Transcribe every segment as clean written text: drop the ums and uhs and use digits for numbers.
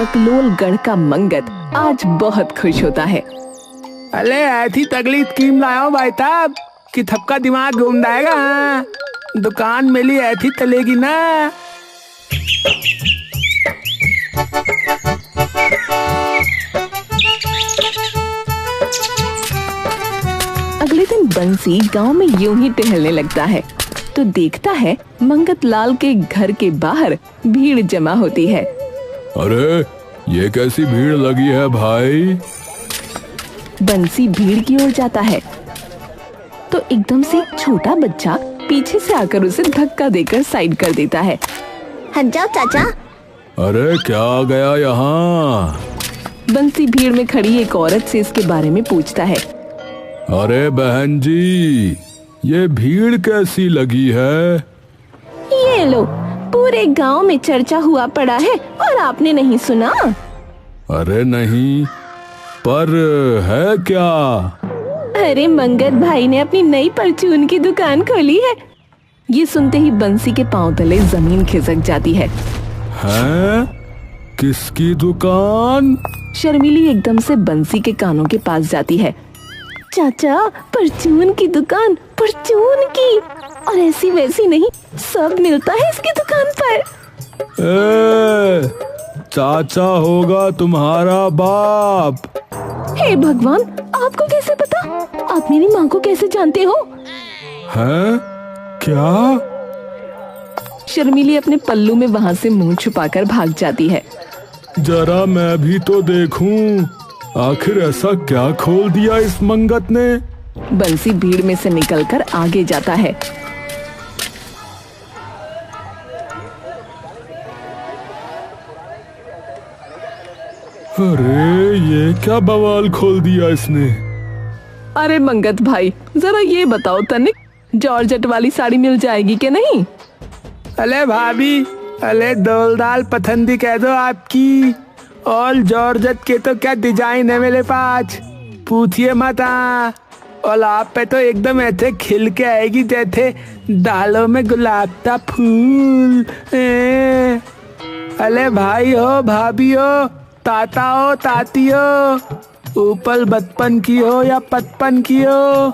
बकलोलगढ़ का मंगत आज बहुत खुश होता है। अरे ऐसी तगड़ी स्कीम लाया भाई साहब कि सबका दिमाग घूम जाएगा। दुकान मिली ऐसी चलेगी ना। अगले दिन बंसी गांव में यूं ही टहलने लगता है तो देखता है मंगत लाल के घर के बाहर भीड़ जमा होती है। अरे ये कैसी भीड़ लगी है भाई? बंसी भीड़ की ओर जाता है तो एकदम से एक छोटा बच्चा पीछे से आकर उसे धक्का देकर साइड कर देता है। हट जाओ चाचा। अरे क्या आ गया यहाँ? बंसी भीड़ में खड़ी एक औरत से इसके बारे में पूछता है। अरे बहन जी, ये भीड़ कैसी लगी है? ये लो, पूरे गांव में चर्चा हुआ पड़ा है और आपने नहीं सुना? अरे नहीं, पर है क्या? अरे मंगत भाई ने अपनी नई परचून की दुकान खोली है। ये सुनते ही बंसी के पांव तले जमीन खिसक जाती है। हैं? किसकी दुकान? शर्मिली एकदम से बंसी के कानों के पास जाती है। चाचा, परचून की दुकान, परचून की, और ऐसी वैसी नहीं, सब मिलता है इसकी दुकान पर। चाचा होगा तुम्हारा बाप। हे भगवान, आपको कैसे पता? आप मेरी माँ को कैसे जानते हो? हैं? क्या? शर्मिली अपने पल्लू में वहाँ से मुंह छुपाकर भाग जाती है। जरा मैं भी तो देखूं, आखिर ऐसा क्या खोल दिया इस मंगत ने? बंसी भीड़ में से निकलकर आगे जाता है। अरे ये क्या बवाल खोल दिया इसने? अरे मंगत भाई, जरा ये बताओ तनिक, जॉर्जेट वाली साड़ी मिल जाएगी कि नहीं? अले भाभी, अले डोलदाल पसंदी कह दो आपकी। और जॉर्जेट के तो क्या डिजाइन है मेरे पास, पूछिए मत। और आप पे तो एकदम ऐसे खिल के आएगी जैसे दालों में गुलाब का फूल। अले भाई हो, भाभी हो, ताता हो, ताती हो, ऊपर बचपन की हो या पचपन की हो,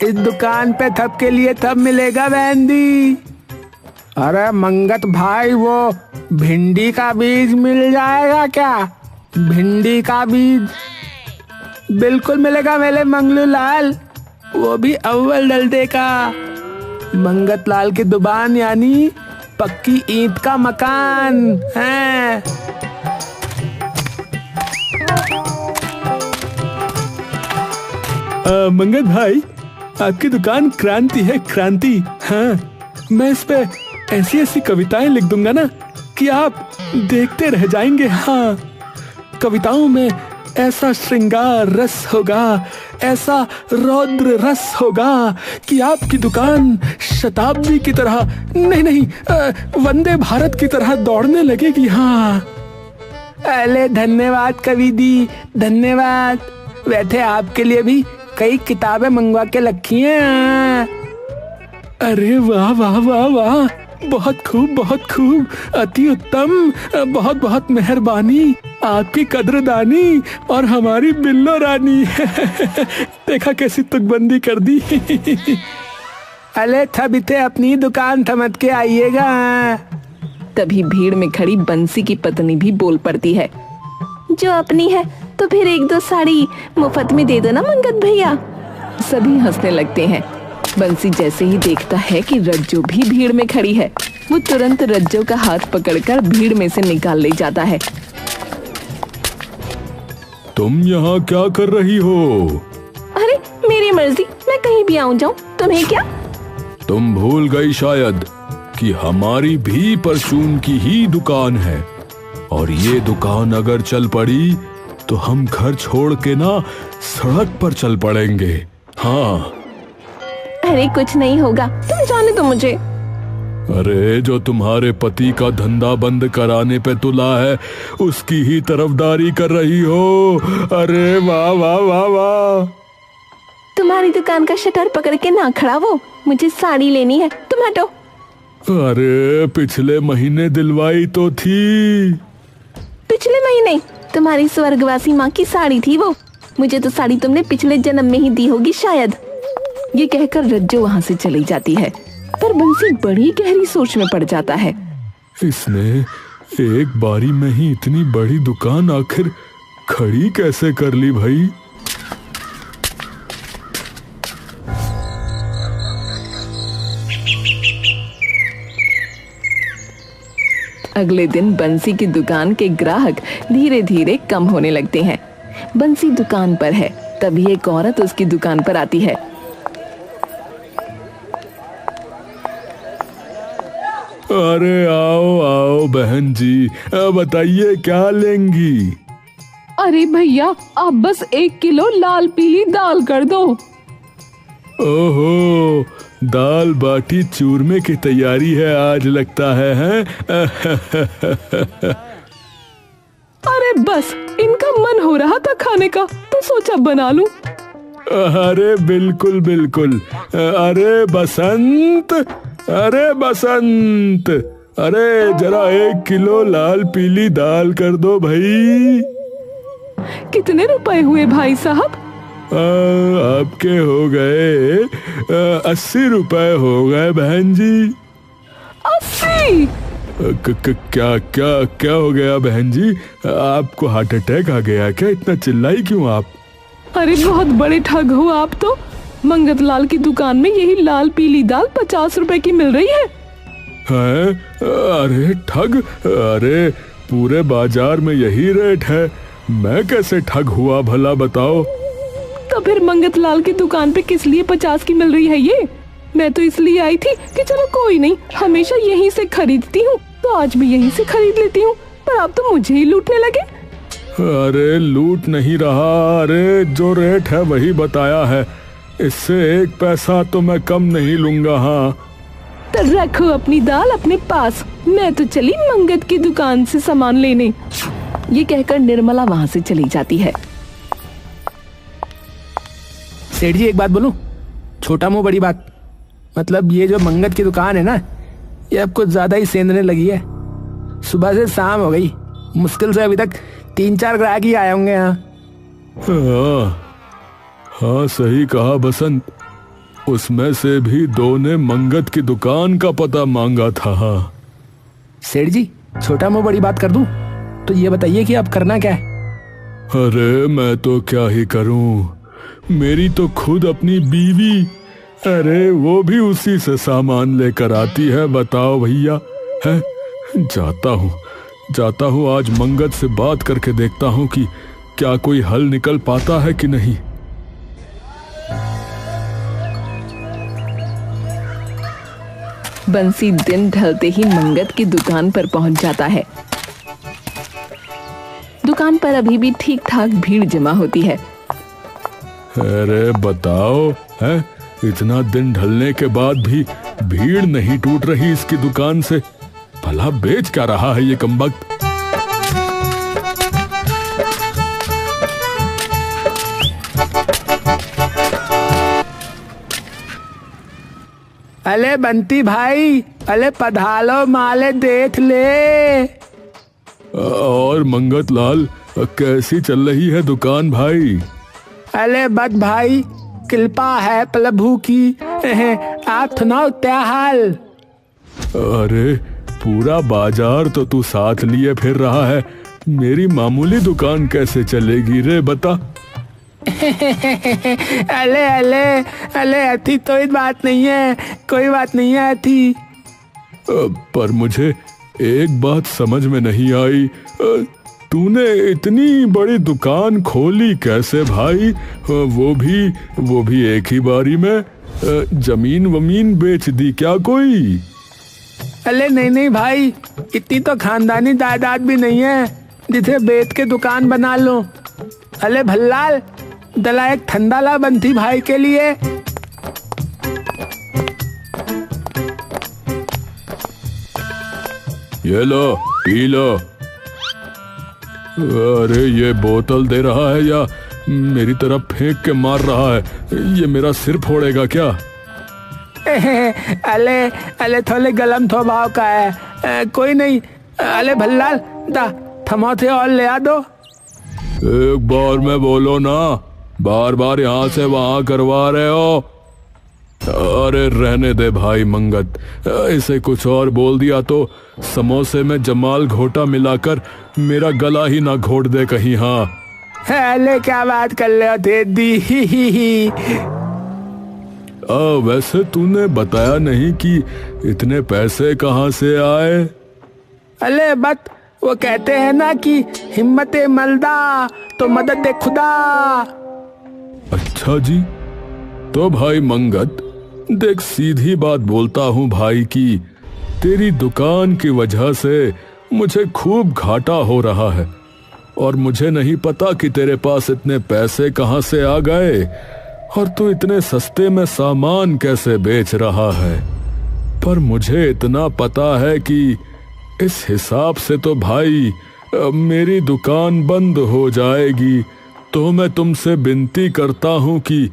इस दुकान पे सबके लिए सब मिलेगा बहंदी। अरे मंगत भाई, वो भिंडी का बीज मिल जाएगा क्या? भिंडी का बीज बिल्कुल मिलेगा मेरे मंगलू लाल, वो भी अव्वल डलते का। मंगत लाल की दुकान यानी पक्की ईंट का मकान है। मंगत भाई, आपकी दुकान क्रांति है, क्रांति। हाँ, मैं इस पे ऐसी ऐसी कविताएं लिख दूंगा ना कि आप देखते रह जाएंगे। हाँ, कविताओं में ऐसा श्रृंगार रस होगा, ऐसा रौद्र रस होगा कि आपकी दुकान शताब्दी की तरह नहीं, वंदे भारत की तरह दौड़ने लगेगी। हाँ, अरे धन्यवाद कवि दी, धन्यवाद। वैसे आपके लिए भी कई किताबें मंगवा के रखी हैं। अरे वाह वाह वाह वाह, बहुत खूब, बहुत खूब, अति उत्तम, बहुत बहुत मेहरबानी, आपकी कद्रदानी और हमारी बिल्लो रानी। देखा कैसी तुकबंदी कर दी। अरे सब इसे अपनी दुकान समझ के आइएगा। तभी भीड़ में खड़ी बंसी की पत्नी भी बोल पड़ती है। जो अपनी है तो फिर एक दो साड़ी मुफ्त में दे दो ना मंगत भैया। सभी हंसने लगते हैं। बंसी जैसे ही देखता है कि रज्जो भी भीड़ में खड़ी है, वो तुरंत रज्जो का हाथ पकड़कर भीड़ में से निकाल ले जाता है। तुम यहाँ क्या कर रही हो? अरे मेरी मर्जी, मैं कहीं भी आऊँ जाऊँ, तुम्हें क्या? तुम भूल गई शायद कि हमारी भी परचून की ही दुकान है, और ये दुकान अगर चल पड़ी तो हम घर छोड़ के ना सड़क पर चल पड़ेंगे। हाँ। अरे कुछ नहीं होगा, तुम जाने दो मुझे। अरे जो तुम्हारे पति का धंधा बंद कराने पे तुला है, उसकी ही तरफदारी कर रही हो। अरे वाह वाह वाह वाह। तुम्हारी दुकान का शटर पकड़ के ना खड़ा वो, मुझे साड़ी लेनी है, तुम हटो। अरे पिछले महीने दिलवाई तो थी, पिछले महीने तुम्हारी स्वर्गवासी माँ की साड़ी थी वो। मुझे तो साड़ी तुमने पिछले जन्म में ही दी होगी शायद। ये कहकर रज्जो वहाँ से चली जाती है, पर बंसी बड़ी गहरी सोच में पड़ जाता है। इसने एक बारी में ही इतनी बड़ी दुकान आखिर खड़ी कैसे कर ली भाई? अगले दिन बंसी की दुकान के ग्राहक धीरे धीरे कम होने लगते हैं। बंसी दुकान पर है, तभी एक औरत उसकी दुकान पर आती है। अरे आओ आओ बहन जी, बताइए क्या लेंगी? अरे भैया, आप बस 1 किलो लाल पीली दाल कर दो। ओहो, दाल बाटी चूरमे की तैयारी है आज लगता है, हैं? अरे बस, इनका मन हो रहा था खाने का तो सोचा बना लूं। अरे बिल्कुल बिल्कुल। अरे बसंत, अरे बसंत, अरे जरा 1 किलो लाल पीली दाल कर दो भाई। कितने रुपए हुए भाई साहब? आपके हो गए 80 रुपए हो गए बहन जी। 80? क्या क्या क्या हो गया बहन जी? आपको हार्ट अटैक आ गया क्या? इतना चिल्लाई क्यों आप? अरे बहुत बड़े ठग हो आप तो। मंगत लाल की दुकान में यही लाल पीली दाल 50 रुपए की मिल रही है। हैं? अरे ठग? अरे पूरे बाजार में यही रेट है, मैं कैसे ठग हुआ भला बताओ? तो फिर मंगत लाल की दुकान पे किस लिए 50 की मिल रही है ये? मैं तो इसलिए आई थी कि चलो कोई नहीं, हमेशा यहीं से खरीदती हूँ तो आज भी यहीं से खरीद लेती हूँ, पर आप तो मुझे ही लूटने लगे। अरे लूट नहीं रहा, अरे जो रेट है वही बताया है, इससे 1 पैसा तो मैं कम नहीं लूंगा। हाँ तो रखो अपनी दाल अपने पास, मैं तो चली मंगत की दुकान से सामान लेने। ये कहकर निर्मला वहाँ से चली जाती है। सेठ जी एक बात बोलूं, छोटा मुंह बड़ी बात। मतलब ये जो मंगत की दुकान है ना, ये अब कुछ ज्यादा ही सेंधने लगी है। सुबह से शाम हो गई, मुश्किल से अभी तक 3-4 ग्राहक ही आए होंगे यहाँ। हाँ सही कहा बसंत, उसमें से भी 2 ने मंगत की दुकान का पता मांगा था। हाँ सेठ जी छोटा मुंह बड़ी बात कर दूं तो ये बताइए कि अब करना क्या है? अरे मैं तो क्या ही करूं, मेरी तो खुद अपनी बीवी, अरे वो भी उसी से सामान लेकर आती है। बताओ भैया, है जाता हूँ आज मंगत से बात करके देखता हूँ कि क्या कोई हल निकल पाता है कि नहीं। बंसी दिन ढलते ही मंगत की दुकान पर पहुंच जाता है। दुकान पर अभी भी ठीक ठाक भीड़ जमा होती है। अरे बताओ, है इतना दिन ढलने के बाद भी भीड़ नहीं टूट रही इसकी दुकान से? भला बेच क्या रहा है ये कमबख्त? अले बंटी भाई, अले पधालो माले देख ले। और मंगत लाल, कैसी चल रही है दुकान भाई? अले बद भाई, कृपा है प्रभु की। आप सुनाओ क्या हाल? अरे पूरा बाजार तो तू साथ लिए फिर रहा है, मेरी मामूली दुकान कैसे चलेगी रे बता? अले अले अले अथी तो इस बात नहीं है, कोई बात नहीं है अथी। पर मुझे एक बात समझ में नहीं आई, तूने इतनी बड़ी दुकान खोली कैसे भाई? वो भी एक ही बारी में? जमीन वमीन बेच दी क्या कोई? अले नहीं भाई, इतनी तो खानदानी जायदाद भी नहीं है जिसे बेच के दुकान बना लो। अले भल्लाल, दला एक ठंडा ला बंटी भाई के लिए। ये लो पी लो। अरे ये बोतल दे रहा है या मेरी तरफ फेंक के मार रहा है? ये मेरा सिर फोड़ेगा क्या? अले थोड़े गलम स्वभाव का है, कोई नहीं। अले भल्लाल, दा थमोथे और ले आ दो। एक बार में बोलो ना, बार बार यहाँ से वहां करवा रहे हो। अरे रहने दे भाई मंगत, इसे कुछ और बोल दिया तो समोसे में जमाल घोटा मिलाकर मेरा गला ही ना घोट दे कहीं। हाँ अरे क्या बात कर रहे हो दीदी। वैसे तूने बताया नहीं कि इतने पैसे कहाँ से आए। अरे बट वो कहते हैं ना कि हिम्मत मर्दा तो मदद दे खुदा। अच्छा जी, तो भाई मंगत देख, सीधी बात बोलता हूँ भाई कि तेरी दुकान की वजह से मुझे खूब घाटा हो रहा है और मुझे नहीं पता कि तेरे पास इतने पैसे कहाँ से आ गए और तू इतने सस्ते में सामान कैसे बेच रहा है। पर मुझे इतना पता है कि इस हिसाब से तो भाई मेरी दुकान बंद हो जाएगी। तो मैं तुमसे विनती करता हूँ कि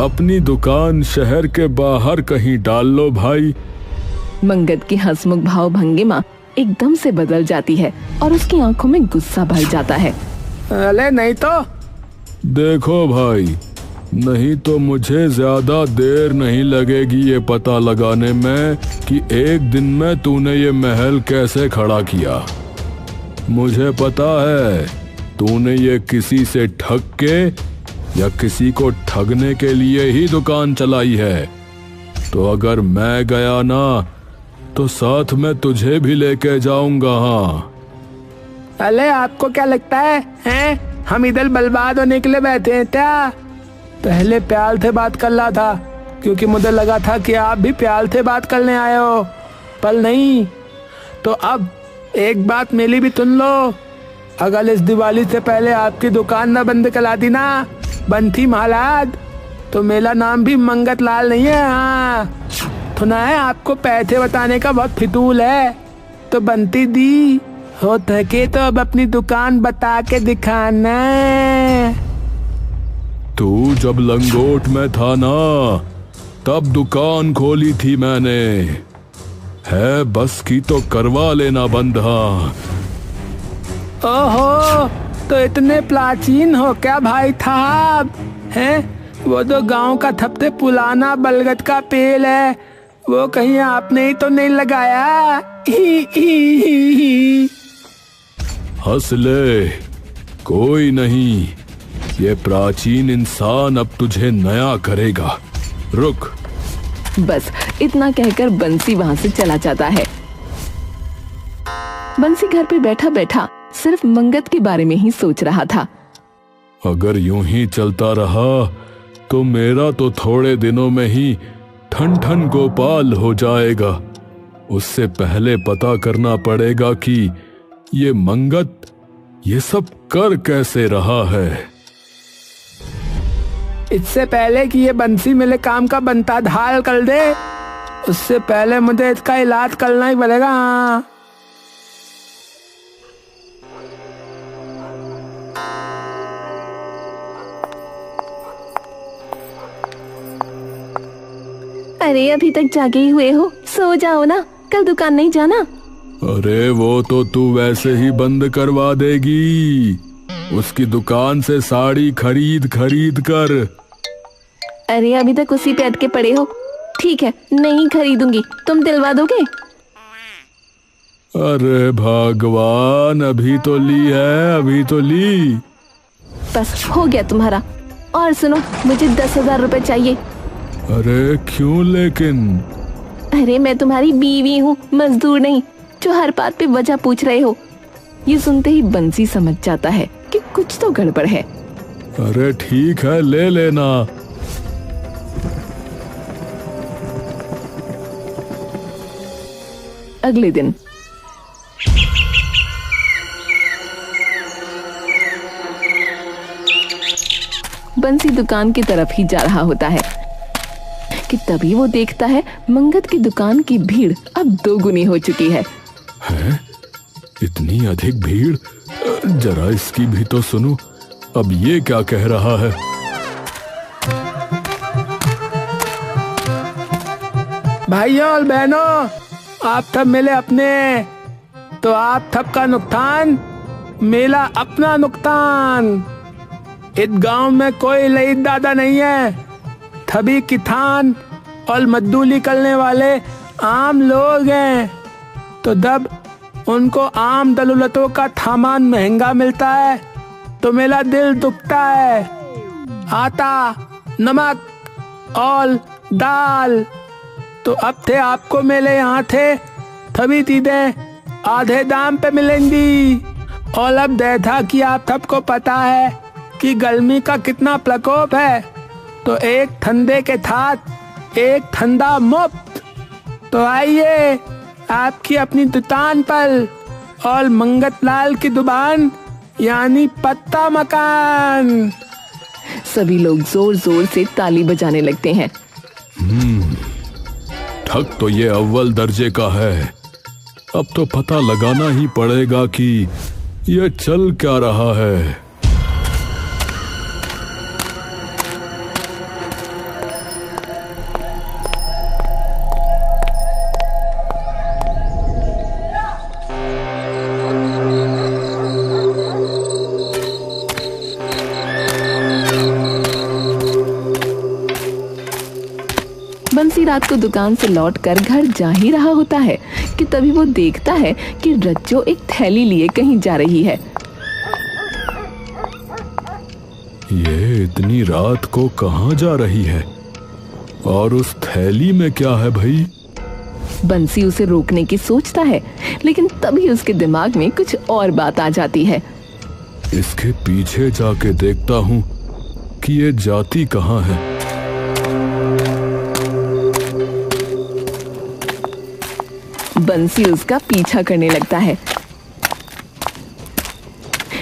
अपनी दुकान शहर के बाहर कहीं डाल लो भाई। मंगत की हंसमुख भाव भंगिमा एकदम से बदल जाती है और उसकी आंखों में गुस्सा भर जाता है। अरे नहीं तो। देखो भाई, नहीं तो मुझे ज्यादा देर नहीं लगेगी ये पता लगाने में कि एक दिन में तूने ये महल कैसे खड़ा किया। मुझे पता है तूने ये किसी से ठग के या किसी को ठगने के लिए ही दुकान चलाई है। तो अगर मैं गया ना तो साथ में तुझे भी लेके जाऊंगा। हाँ अरे आपको क्या लगता है, हैं? हम इधर बर्बाद होने के लिए बैठे हैं क्या? पहले प्यार से बात कर रहा था क्योंकि मुझे लगा था कि आप भी प्यार से बात करने आए हो, पर नहीं। तो अब एक बात मेरी भी सुन लो, अगर इस दिवाली से पहले आपकी दुकान ना बंद करा दी ना बंटी महाराज, तो मेरा नाम भी मंगत लाल नहीं है। हाँ सुना है आपको पैसे बताने का बहुत फितूल है। तो बंटी दी हो थके तो अब अपनी दुकान बता के दिखाना। तू जब लंगोट में था ना तब दुकान खोली थी मैंने, है बस की तो करवा लेना बंद। हाँ ओहो, तो इतने प्राचीन हो क्या भाई साहब? हैं? वो तो गांव का सबसे पुराना बलगद का पेड़ है, वो कहीं आपने ही तो नहीं लगाया? हंस ले, कोई नहीं, ये प्राचीन इंसान अब तुझे नया करेगा, रुक। बस इतना कहकर बंसी वहाँ से चला जाता है। बंसी घर पे बैठा बैठा सिर्फ मंगत के बारे में ही सोच रहा था। अगर यूं ही चलता रहा तो मेरा तो थोड़े दिनों में ही ठन ठन गोपाल हो जाएगा। उससे पहले पता करना पड़ेगा कि ये मंगत ये सब कर कैसे रहा है। इससे पहले कि ये बंसी मेरे काम का बनता ढाल कर दे, उससे पहले मुझे इसका इलाज करना ही पड़ेगा। अरे अभी तक जागे ही हुए हो, सो जाओ ना, कल दुकान नहीं जाना। अरे वो तो तू वैसे ही बंद करवा देगी, उसकी दुकान से साड़ी खरीद खरीद कर। अरे अभी तक उसी पे अटके पड़े हो। ठीक है, नहीं खरीदूंगी, तुम दिलवा दोगे? अरे भगवान, अभी तो ली है, अभी तो ली। बस हो गया तुम्हारा। और सुनो, मुझे 10,000 रुपए चाहिए। अरे क्यों लेकिन? अरे मैं तुम्हारी बीवी हूँ, मजदूर नहीं, जो हर बात पे वजह पूछ रहे हो। ये सुनते ही बंसी समझ जाता है कि कुछ तो गड़बड़ है। अरे ठीक है, ले लेना। अगले दिन बंसी दुकान की तरफ ही जा रहा होता है कि तभी वो देखता है मंगत की दुकान की भीड़ अब 2 गुनी हो चुकी है। हैं? इतनी अधिक भीड़? जरा इसकी भी तो सुनो, अब ये क्या कह रहा है? भाइयों और बहनों, आप सब मिले अपने, तो आप सबका नुकसान मेरा अपना नुकसान। इस गांव में कोई लईद दादा नहीं है। सभी किसान और मजदूरी करने वाले आम लोग हैं। तो जब उनको आम दलूलतों का सामान महंगा मिलता है तो मेरा दिल दुखता है। आटा, नमक और दाल तो अब थे आपको मेरे यहाँ थे सभी चीजें आधे दाम पे मिलेंगी। और अब जैसा कि आप सबको पता है कि गर्मी का कितना प्रकोप है, तो एक ठंडे के साथ एक ठंडा मुफ्त। तो आइए आपकी अपनी दुकान पर, और मंगतलाल की दुकान यानी पत्ता मकान। सभी लोग जोर जोर से ताली बजाने लगते हैं। ठग तो ये अव्वल दर्जे का है। अब तो पता लगाना ही पड़ेगा कि ये चल क्या रहा है। बंसी रात को दुकान से लौटकर घर जा ही रहा होता है कि तभी वो देखता है कि रज्जो एक थैली लिए कहीं जा रही है। ये इतनी रात को कहाँ जा रही है? और उस थैली में क्या है भाई? बंसी उसे रोकने की सोचता है, लेकिन तभी उसके दिमाग में कुछ और बात आ जाती है। इसके पीछे जाके देखता हूँ कि ये जाती कहाँ है। बंसी उसका पीछा करने लगता है,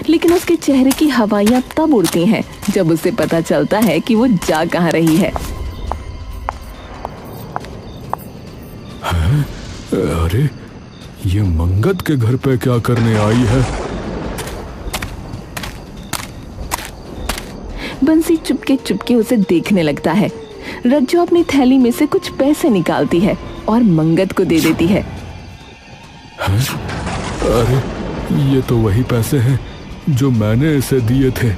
लेकिन उसके चेहरे की हवाइयां तब उड़ती हैं जब उसे पता चलता है कि वो जा कहाँ रही है। अरे ये मंगत के घर पे क्या करने आई है? बंसी चुपके चुपके उसे देखने लगता है। रज्जो अपनी थैली में से कुछ पैसे निकालती है और मंगत को दे देती है। अरे ये तो वही पैसे हैं जो मैंने इसे दिए थे।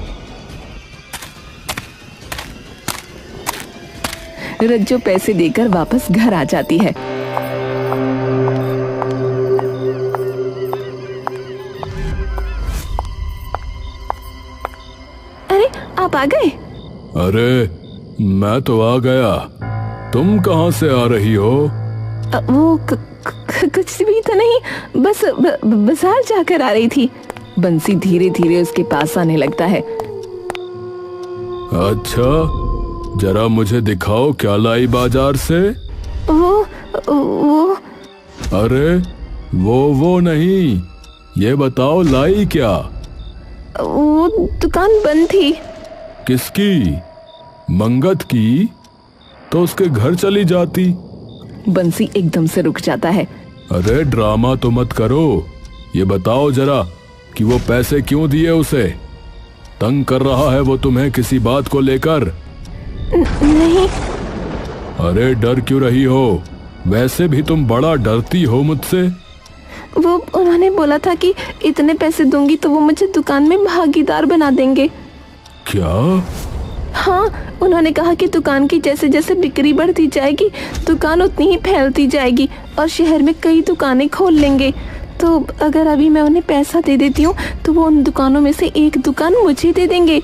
रज्जो पैसे देकर वापस घर आ जाती है। अरे आप आ गए? अरे मैं तो आ गया। तुम कहाँ से आ रही हो? वो कुछ भी तो नहीं, बस बाजार जाकर आ रही थी। बंसी धीरे धीरे उसके पास आने लगता है। अच्छा, जरा मुझे दिखाओ क्या लाई बाजार से। वो अरे वो नहीं, ये बताओ लाई क्या? वो दुकान बंद थी। किसकी? मंगत की? तो उसके घर चली जाती। बंसी एकदम से रुक जाता है। अरे ड्रामा तो मत करो, ये बताओ जरा कि वो पैसे क्यों दिए उसे? तंग कर रहा है वो तुम्हें किसी बात को लेकर? नहीं। अरे डर क्यों रही हो? वैसे भी तुम बड़ा डरती हो मुझसे। वो उन्होंने बोला था कि इतने पैसे दूंगी तो वो मुझे दुकान में भागीदार बना देंगे। क्या? हाँ, उन्होंने कहा कि दुकान की जैसे जैसे बिक्री बढ़ती जाएगी दुकान उतनी ही फैलती जाएगी और शहर में कई दुकानें खोल लेंगे। तो अगर अभी मैं उन्हें पैसा दे देती हूँ तो वो उन दुकानों में से एक दुकान मुझे दे देंगे।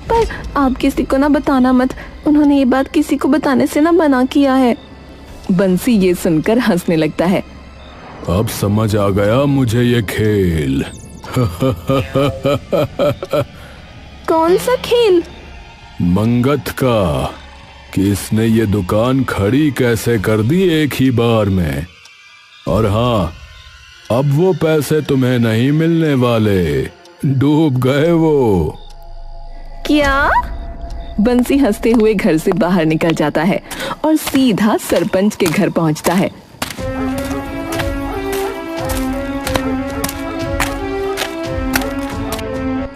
पर आप किसी को ना बताना मत, उन्होंने ये बात किसी को बताने से ना मना किया है। बंसी ये सुनकर हंसने लगता है। अब समझ आ गया मुझे ये खेल। कौन सा खेल? मंगत का, कि इसने ये दुकान खड़ी कैसे कर दी एक ही बार में। और हाँ, अब वो पैसे तुम्हें नहीं मिलने वाले, डूब गए वो। क्या? बंसी हंसते हुए घर से बाहर निकल जाता है और सीधा सरपंच के घर पहुंचता है।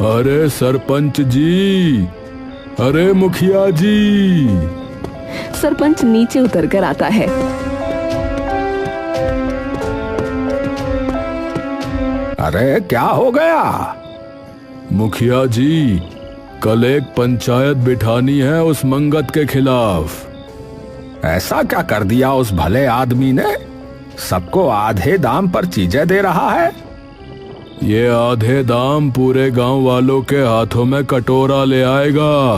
अरे सरपंच जी, अरे मुखिया जी। सरपंच नीचे उतरकर आता है। अरे क्या हो गया? मुखिया जी, कल एक पंचायत बिठानी है उस मंगत के खिलाफ। ऐसा क्या कर दिया उस भले आदमी ने? सबको आधे दाम पर चीजें दे रहा है। ये आधे दाम पूरे गांव वालों के हाथों में कटोरा ले आएगा।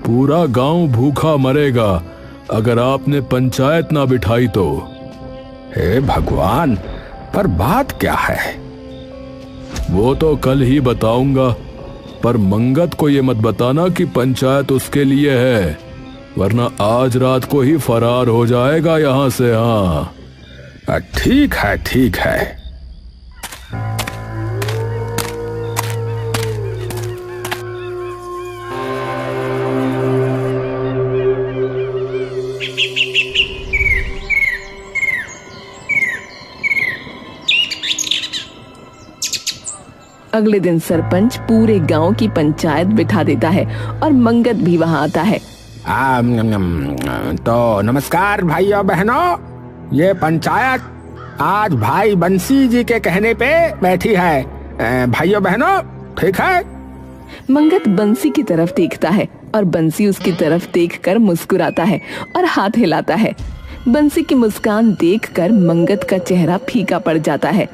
पूरा गांव भूखा मरेगा अगर आपने पंचायत ना बिठाई तो। हे भगवान, पर बात क्या है? वो तो कल ही बताऊंगा, पर मंगत को ये मत बताना कि पंचायत उसके लिए है, वरना आज रात को ही फरार हो जाएगा यहाँ से। हाँ ठीक है, ठीक है। अगले दिन सरपंच पूरे गांव की पंचायत बिठा देता है और मंगत भी वहां आता है। तो नमस्कार भाइयों बहनों, ये पंचायत आज भाई बंसी जी के कहने पे बैठी है। भाइयों बहनों, ठीक है? मंगत बंसी की तरफ देखता है और बंसी उसकी तरफ देखकर मुस्कुराता है और हाथ हिलाता है। बंसी की मुस्कान देखकर मंगत का चेहरा फीका पड़ जाता है।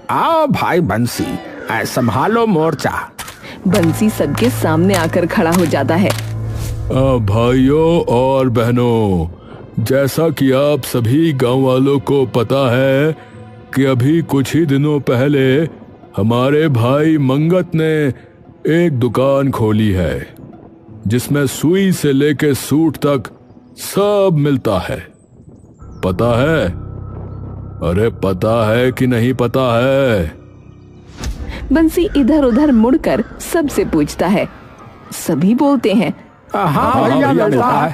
आओ भाई बंसी, संभालो मोर्चा। बंसी सबके सामने आकर खड़ा हो जाता है। भाइयों और बहनों, जैसा कि आप सभी गांव वालों को पता है कि अभी कुछ ही दिनों पहले हमारे भाई मंगत ने एक दुकान खोली है जिसमें सुई से लेके सूट तक सब मिलता है। पता है? अरे पता है कि नहीं पता है? बंसी इधर उधर मुड़कर सबसे पूछता है। सभी बोलते हैं हाँ भैया मिलता है।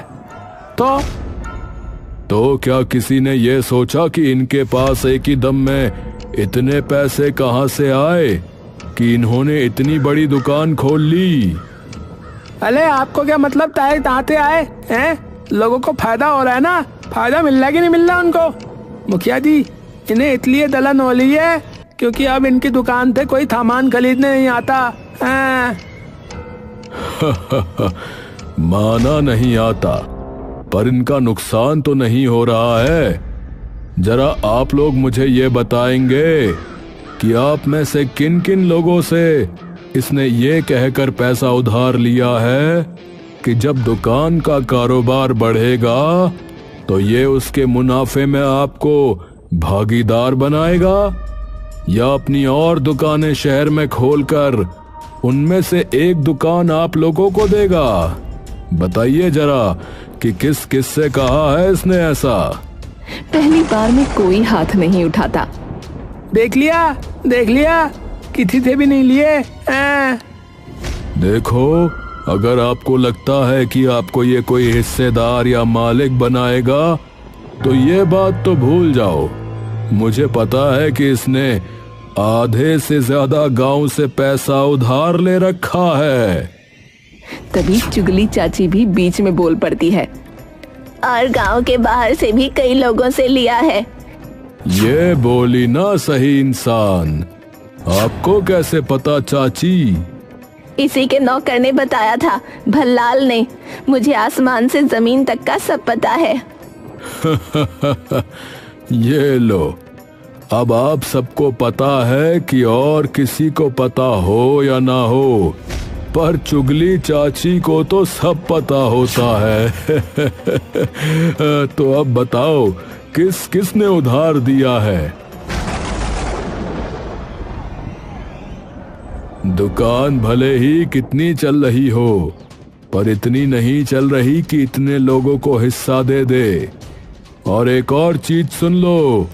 तो क्या किसी ने ये सोचा कि इनके पास एक ही दम में इतने पैसे कहां से आए कि इन्होंने इतनी बड़ी दुकान खोल ली? अरे आपको क्या मतलब ताते आए हैं? लोगों को फायदा हो रहा है ना? फायदा मिल रहा है कि नहीं मिल रहा उनको? मुखिया जी, इन्हें इसलिए दलन हो रही है क्योंकि अब इनकी दुकान पे कोई सामान खरीदने नहीं आता। माना नहीं आता, पर इनका नुकसान तो नहीं हो रहा है। जरा आप लोग मुझे ये बताएंगे कि आप में से किन किन लोगों से इसने ये कहकर पैसा उधार लिया है कि जब दुकान का कारोबार बढ़ेगा तो ये उसके मुनाफे में आपको भागीदार बनाएगा, या अपनी और दुकानें शहर में खोलकर उनमें से एक दुकान आप लोगों को देगा? बताइए जरा कि किस किस से कहा है इसने ऐसा? पहली बार में कोई हाथ नहीं उठाता। देख लिया, किसी से भी नहीं लिए। देखो, अगर आपको लगता है कि आपको ये कोई हिस्सेदार या मालिक बनाएगा तो ये बात तो भूल जाओ। मुझे पता है कि इसने आधे से ज्यादा गांव से पैसा उधार ले रखा है। तभी चुगली चाची भी बीच में बोल पड़ती है। और गांव के बाहर से भी कई लोगों से लिया है। ये बोली ना सही इंसान। आपको कैसे पता चाची? इसी के नौकर ने बताया था, भल्लाल ने। मुझे आसमान से जमीन तक का सब पता है। ये लो, अब आप सबको पता है कि और किसी को पता हो या ना हो, पर चुगली चाची को तो सब पता होता है। तो अब बताओ, किस किस ने उधार दिया है? दुकान भले ही कितनी चल रही हो, पर इतनी नहीं चल रही कि इतने लोगों को हिस्सा दे दे। और एक और चीज सुन लो,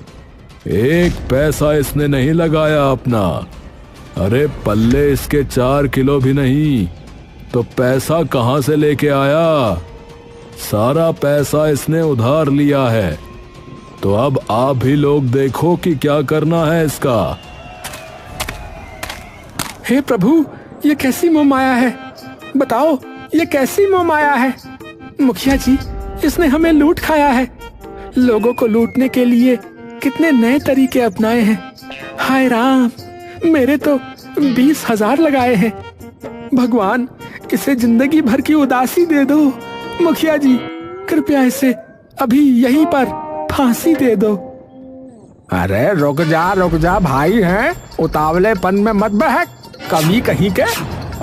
एक पैसा इसने नहीं लगाया अपना। अरे पल्ले इसके 4 किलो भी नहीं, तो पैसा कहां से लेके आया? सारा पैसा इसने उधार लिया है। तो अब आप भी लोग देखो कि क्या करना है इसका। हे प्रभु, ये कैसी मोह माया है? बताओ, ये कैसी मोह माया है? मुखिया जी, इसने हमें लूट खाया है। लोगों को लूटने के लिए कितने नए तरीके अपनाए हैं। हाय राम, मेरे तो 20,000 लगाए हैं। भगवान, इसे जिंदगी भर की उदासी दे दो। मुखिया जी, कृपया इसे अभी यहीं पर फांसी दे दो। अरे रुक जा भाई, हैं उतावलेपन में मत बहक, कभी कहीं के।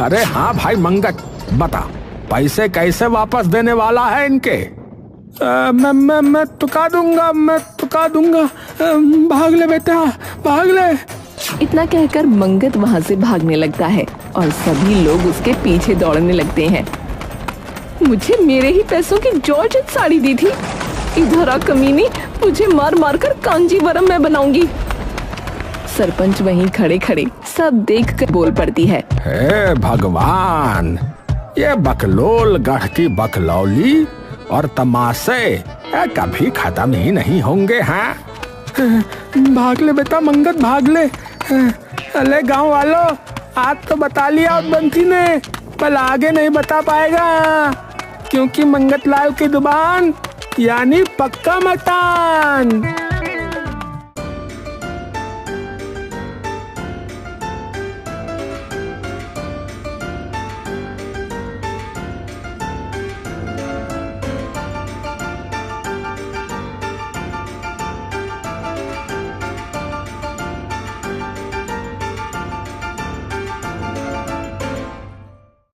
अरे हाँ भाई मंगत, बता पैसे कैसे वापस देने वाला है इनके? मैं चुका दूंगा। भाग ले बेटा, भाग ले। इतना कहकर मंगत वहाँ से भागने लगता है और सभी लोग उसके पीछे दौड़ने लगते हैं। मुझे मेरे ही पैसों की जॉर्जेट साड़ी दी थी, इधर आ कमीनी, मुझे मार मार कर कांजीवरम में बनाऊंगी। सरपंच वहीं खड़े खड़े सब देखकर बोल पड़ती है, हे भगवान, ये बकलोल गढ़ की बकलौली और तमाशे कभी खत्म ही नहीं होंगे। हैं भाग ले बेटा मंगत, भाग ले। अरे गांव वालों, आज तो बता लिया उस बंसी ने, पर आगे नहीं बता पाएगा, क्योंकि मंगत लाल की जुबान यानी पक्का मकान।